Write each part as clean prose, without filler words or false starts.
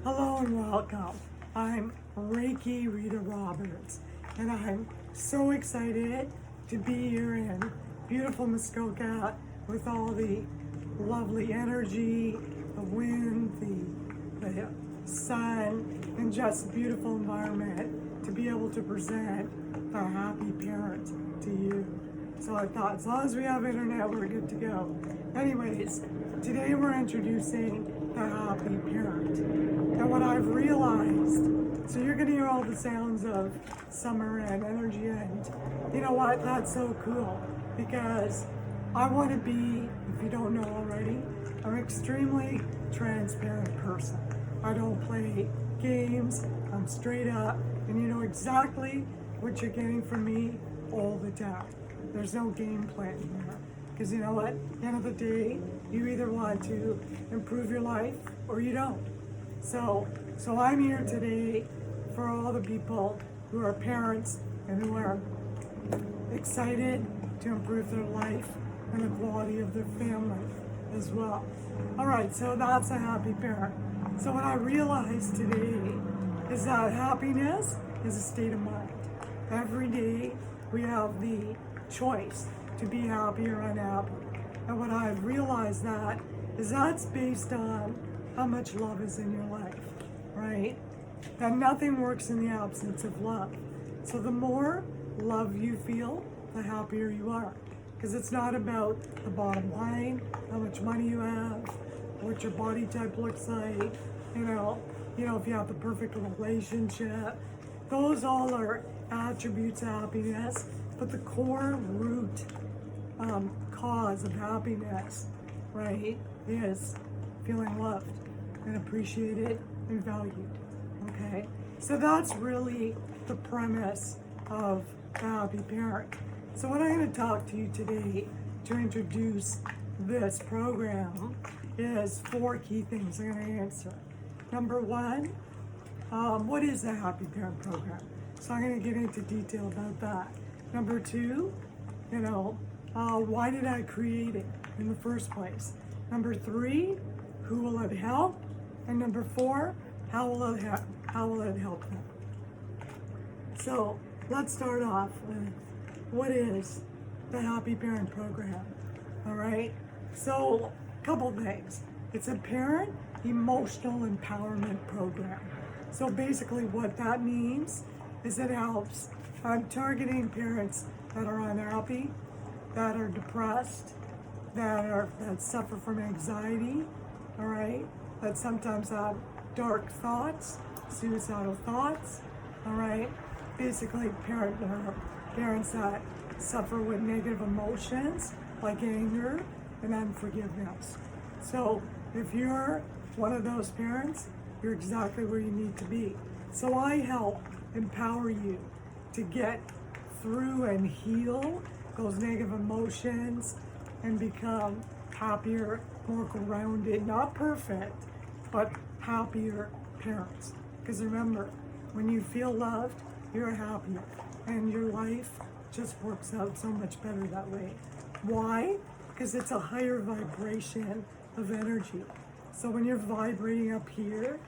Hello and welcome. I'm Reiki Rita Roberts, and I'm so excited to be here in beautiful Muskoka with all the lovely energy, the wind, the sun, and just a beautiful environment to be able to present a happy parent to you. So I thought, as long as we have internet, we're good to go. Anyways, today we're introducing the happy parent. And what I've realized, so you're gonna hear all the sounds of summer and energy, and you know what, that's so cool, because I wanna be, if you don't know already, I'm an extremely transparent person. I don't play games, I'm straight up, and you know exactly what you're getting from me all the time. There's no game plan here. Because you know what? At the end of the day, you either want to improve your life or you don't. So I'm here today for all the people who are parents and who are excited to improve their life and the quality of their family as well. All right, so that's a happy parent. So what I realized today is that happiness is a state of mind. Every day we have the choice to be happy or unhappy. And what I've realized that is that's based on how much love is in your life, right? That nothing works in the absence of love. So the more love you feel, the happier you are. Because it's not about the bottom line, how much money you have, what your body type looks like, you know, if you have the perfect relationship. Those all are attributes of happiness, but the core root cause of happiness, right, is feeling loved and appreciated and valued, okay? So that's really the premise of a happy parent. So what I'm going to talk to you today to introduce this program is 4 key things I'm going to answer. Number 1, what is the Happy Parent Program? So I'm going to get into detail about that. Number 2, why did I create it in the first place? Number 3, who will it help? And number 4, how will it help them? So let's start off with what is the Happy Parent Program? All right. So a couple things. It's a parent emotional empowerment program. So basically, what that means is it helps. I'm targeting parents that are unhappy, that are depressed, that suffer from anxiety, all right, that sometimes have dark thoughts, suicidal thoughts, all right, basically parents that suffer with negative emotions like anger and unforgiveness. So if you're one of those parents, you're exactly where you need to be. So I help empower you to get through and heal those negative emotions and become happier, more grounded, not perfect, but happier parents. Because remember, when you feel loved, you're happier, and your life just works out so much better that way. Why? Because it's a higher vibration of energy. So when you're vibrating up here,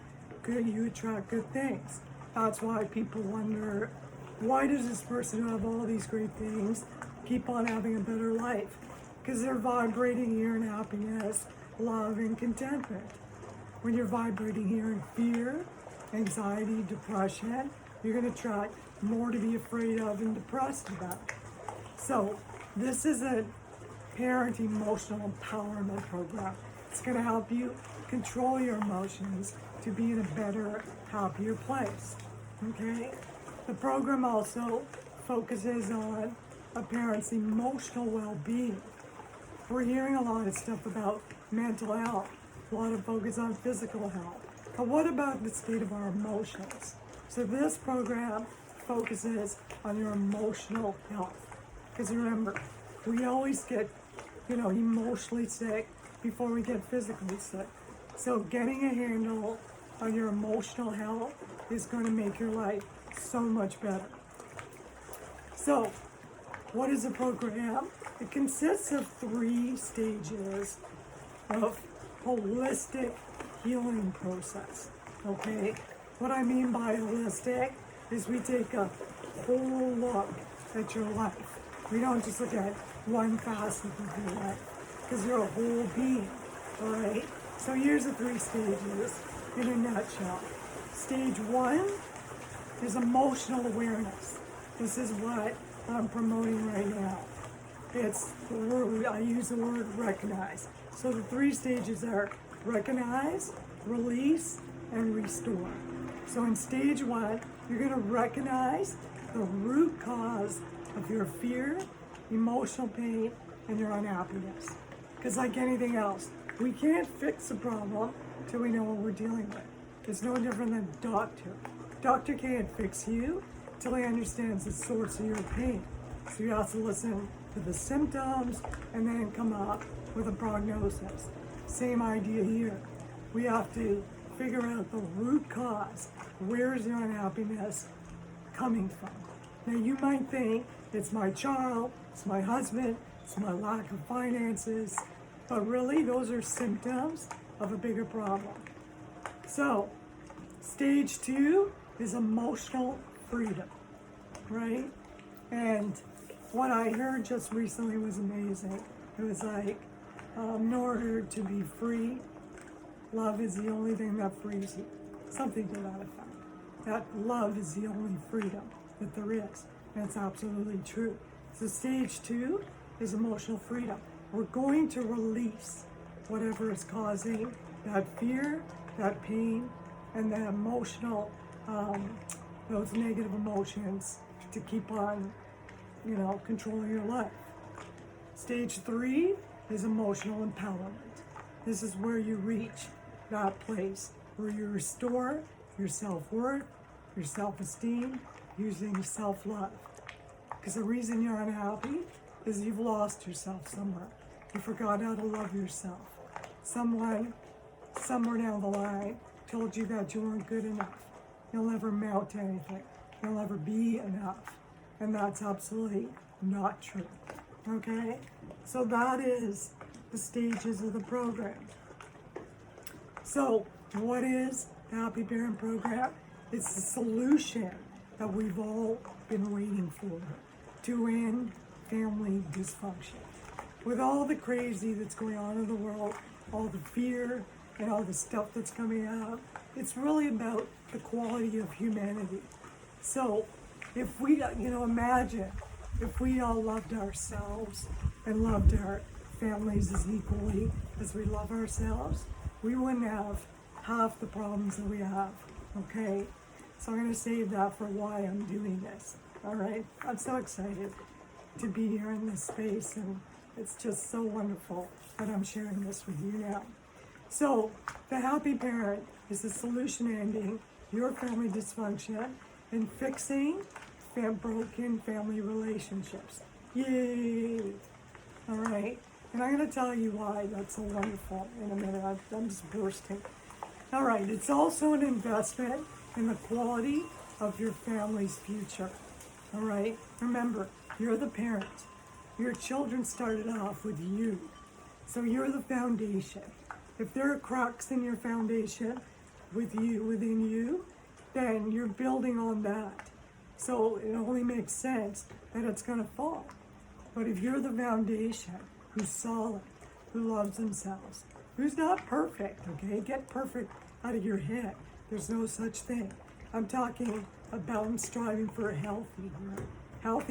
you attract good things. That's why people wonder, why does this person who have all these great things keep on having a better life? Because they're vibrating here in happiness, love, and contentment. When you're vibrating here in fear, anxiety, depression, you're going to attract more to be afraid of and depressed about. So this is a parent emotional empowerment program. It's going to help you control your emotions to be in a better, happier place. Okay? The program also focuses on a parent's emotional well-being. We're hearing a lot of stuff about mental health, a lot of focus on physical health. But what about the state of our emotions? So this program focuses on your emotional health. Because remember, we always get, emotionally sick before we get physically sick. So getting a handle on your emotional health is going to make your life so much better. So, what is the program? It consists of 3 stages of holistic healing process. Okay, what I mean by holistic is we take a whole look at your life. We don't just look at one facet of your life, because you're a whole being, all right? So here's the 3 stages in a nutshell. Stage 1 is emotional awareness. This is what I'm promoting right now. It's the word, I use the word recognize. So the 3 stages are recognize, release, and restore. So in stage 1, you're going to recognize the root cause of your fear, emotional pain, and your unhappiness. Because like anything else, we can't fix a problem till we know what we're dealing with. It's no different than a doctor. Doctor can't fix you till he understands the source of your pain. So you have to listen to the symptoms and then come up with a prognosis. Same idea here. We have to figure out the root cause. Where is your unhappiness coming from? Now you might think it's my child, it's my husband, it's my lack of finances, but really those are symptoms of a bigger problem. So, stage 2 is emotional freedom, right? And what I heard just recently was amazing. It was like, in order to be free, love is the only thing that frees you. Something to that effect. That love is the only freedom that there is. And it's absolutely true. So stage 2 is emotional freedom. We're going to release whatever is causing that fear, that pain, and that emotional, those negative emotions to keep on, controlling your life. Stage 3 is emotional empowerment. This is where you reach that place where you restore your self-worth, your self-esteem, using self-love. Because the reason you're unhappy is you've lost yourself somewhere. You forgot how to love yourself. Someone, somewhere down the line, told you that you weren't good enough. You'll never amount to anything. You'll never be enough. And that's absolutely not true. Okay? So that is the stages of the program. So, what is the Happy Parent Program? It's the solution that we've all been waiting for to end family dysfunction. With all the crazy that's going on in the world, all the fear and all the stuff that's coming out, it's really about the quality of humanity. So, if we, imagine if we all loved ourselves and loved our families as equally as we love ourselves, we wouldn't have half the problems that we have, okay? So I'm going to save that for why I'm doing this, all right? I'm so excited to be here in this space, and it's just so wonderful that I'm sharing this with you now. So the Happy Parent is the solution ending your family dysfunction and fixing broken family relationships. Yay! All right, and I'm going to tell you why that's so wonderful in a minute. I'm just bursting. All right, it's also an investment in the quality of your family's future. All right, remember, you're the parent. Your children started off with you, so you're the foundation. If there are cracks in your foundation within you, then you're building on that. So it only makes sense that it's going to fall. But if you're the foundation, who's solid, who loves themselves, who's not perfect, okay? Get perfect out of your head. There's no such thing. I'm talking about striving for a healthy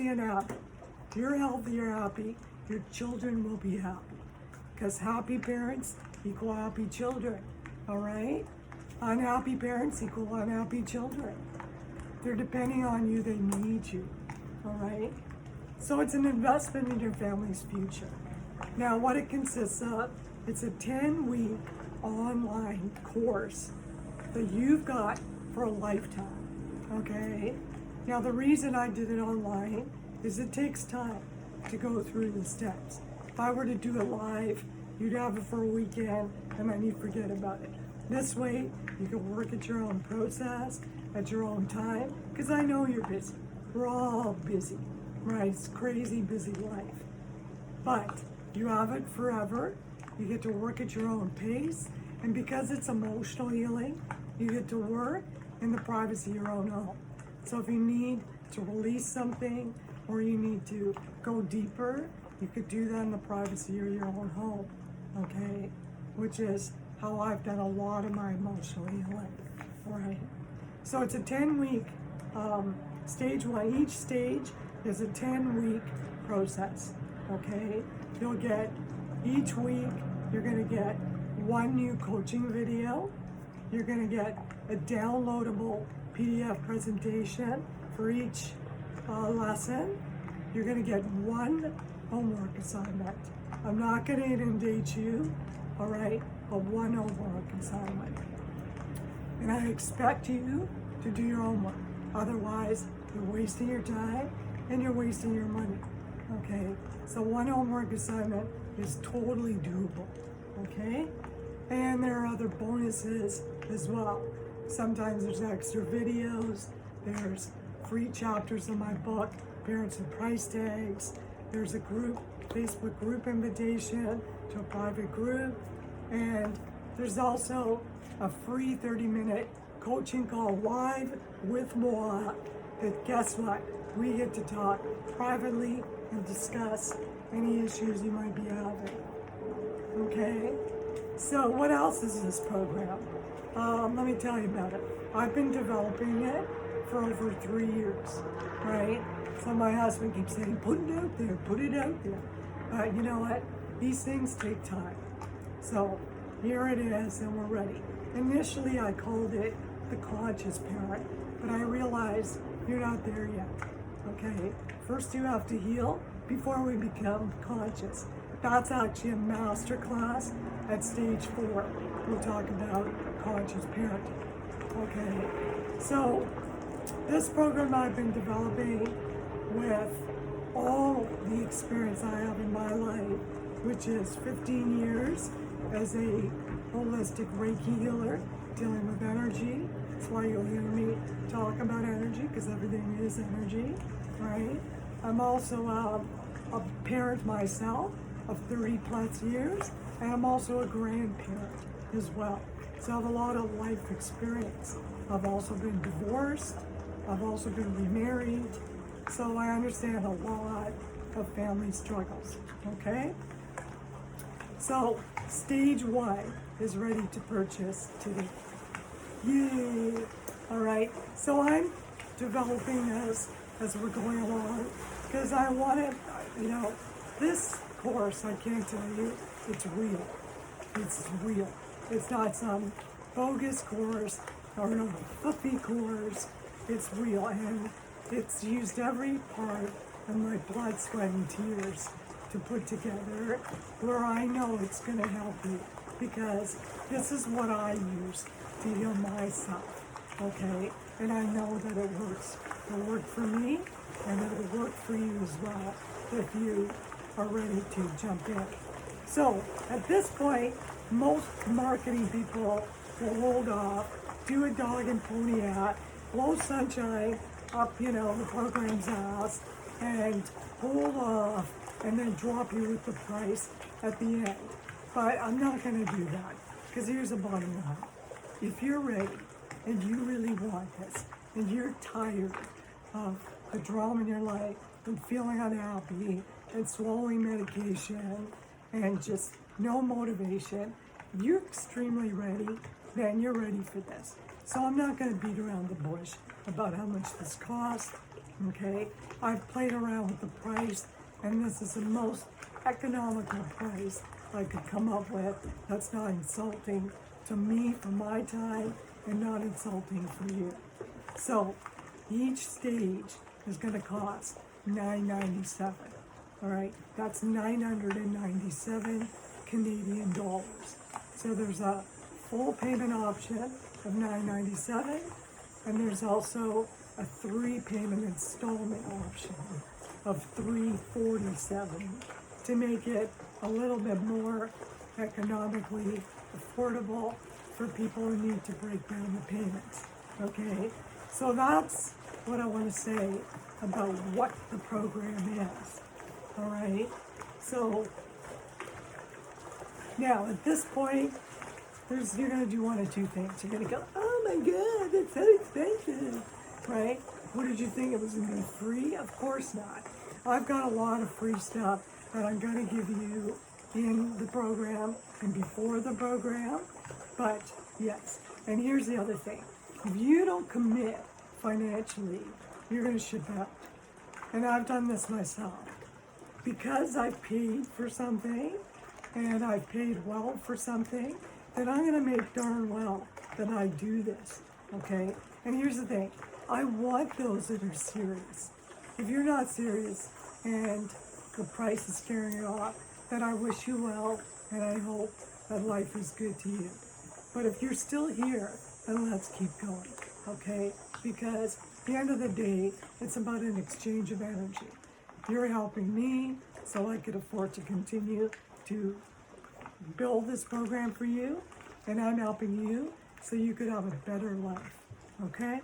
and happy. If you're healthy, you're happy, your children will be happy. Because happy parents equal happy children, all right? Unhappy parents equal unhappy children. They're depending on you, they need you, all right? So it's an investment in your family's future. Now, what it consists of, it's a 10-week online course that you've got for a lifetime, okay? Now, the reason I did it online is it takes time to go through the steps. If I were to do it live, you'd have it for a weekend and then you'd forget about it. This way, you can work at your own process, at your own time, because I know you're busy. We're all busy, right? It's crazy busy life. But you have it forever. You get to work at your own pace. And because it's emotional healing, You get to work in the privacy of your own home. So if you need to release something or you need to go deeper, you could do that in the privacy of your own home, okay? Which is how I've done a lot of my emotional healing, right? So it's a 10-week stage one. Each stage is a 10-week process, okay? You'll get, each week, you're gonna get one new coaching video. You're gonna get a downloadable PDF presentation for each lesson. You're gonna get one homework assignment. I'm not gonna inundate you, all right, but one homework assignment. And I expect you to do your homework. Otherwise, you're wasting your time and you're wasting your money, okay? So one homework assignment is totally doable, okay? And there are other bonuses as well. Sometimes there's extra videos, there's free chapters of my book, Parents with Price Tags, there's a group, Facebook group invitation to a private group, and there's also a free 30-minute coaching call live with Moa that, guess what, we get to talk privately and discuss any issues you might be having, okay? So what else is this program? Let me tell you about it. I've been developing it for over 3 years, right? So my husband keeps saying, put it out there, put it out there. You know what? These things take time. So here it is, and we're ready. Initially, I called it the conscious parent, but I realized you're not there yet, okay? First you have to heal before we become conscious. That's actually a master class at stage 4. We'll talk about conscious parenting, okay? So this program I've been developing with all the experience I have in my life, which is 15 years as a holistic Reiki healer dealing with energy. That's why you'll hear me talk about energy, because everything is energy, right? I'm also a parent myself of 30 plus years, and I'm also a grandparent as well. So I have a lot of life experience. I've also been divorced. I've also been remarried. So I understand a lot of family struggles, okay? So stage 1 is ready to purchase today. Yay! All right, so I'm developing this as we're going along because I want to, you know, this course, I can't tell you, it's real. It's real. It's not some bogus course or no fluffy course. It's real, and it's used every part of my blood, sweat, and tears to put together where I know it's going to help you, because this is what I use to heal myself, okay? And I know that it works. It'll work for me, and it'll work for you as well if you are ready to jump in. So at this point, most marketing people will hold off, do a dog and pony ad, blow sunshine up, you know, the program's ass, and hold off, and then drop you with the price at the end. But I'm not going to do that, because here's the bottom line. If you're ready, and you really want this, and you're tired of the drama in your life, and feeling unhappy, and swallowing medication, and just no motivation, if you're extremely ready, then you're ready for this. So I'm not going to beat around the bush about how much this costs, okay? I've played around with the price, and this is the most economical price I could come up with that's not insulting to me for my time and not insulting for you. So each stage is going to cost $9.97. All right, that's 997 Canadian dollars. So there's a full payment option of $9.97, and there's also a 3-payment installment option of $347 to make it a little bit more economically affordable for people who need to break down the payments. Okay, so that's what I want to say about what the program is. All right, so now at this point, you're going to do one of two things. You're going to go, oh my God, that's so expensive, right? What did you think it was going to be free? Of course not. I've got a lot of free stuff that I'm going to give you in the program and before the program. But yes, and here's the other thing. If you don't commit financially, you're going to ship out. And I've done this myself. Because I've paid for something and I've paid well for something, then I'm going to make darn well that I do this. Okay? And here's the thing. I want those that are serious. If you're not serious and the price is scaring you off, then I wish you well and I hope that life is good to you. But if you're still here, then let's keep going, okay? Because at the end of the day, it's about an exchange of energy. You're helping me so I could afford to continue to build this program for you, and I'm helping you so you could have a better life, okay?